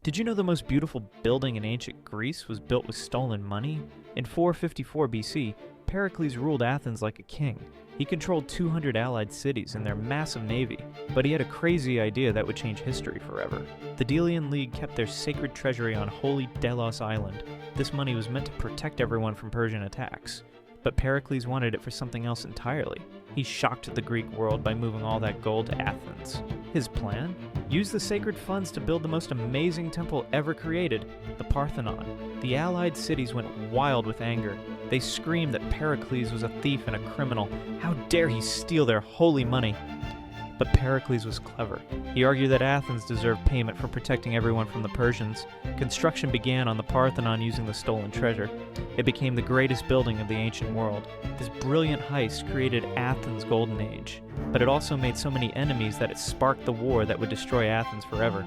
Did you know the most beautiful building in ancient Greece was built with stolen money? In 454 BC, Pericles ruled Athens like a king. He controlled 200 allied cities and their massive navy, but he had a crazy idea that would change history forever. The Delian League kept their sacred treasury on holy Delos Island. This money was meant to protect everyone from Persian attacks. But Pericles wanted it for something else entirely. He shocked the Greek world by moving all that gold to Athens. His plan? Use the sacred funds to build the most amazing temple ever created, the Parthenon. The allied cities went wild with anger. They screamed that Pericles was a thief and a criminal. How dare he steal their holy money? But Pericles was clever. He argued that Athens deserved payment for protecting everyone from the Persians. Construction began on the Parthenon using the stolen treasure. It became the greatest building of the ancient world. This brilliant heist created Athens' golden age, but it also made so many enemies that it sparked the war that would destroy Athens forever.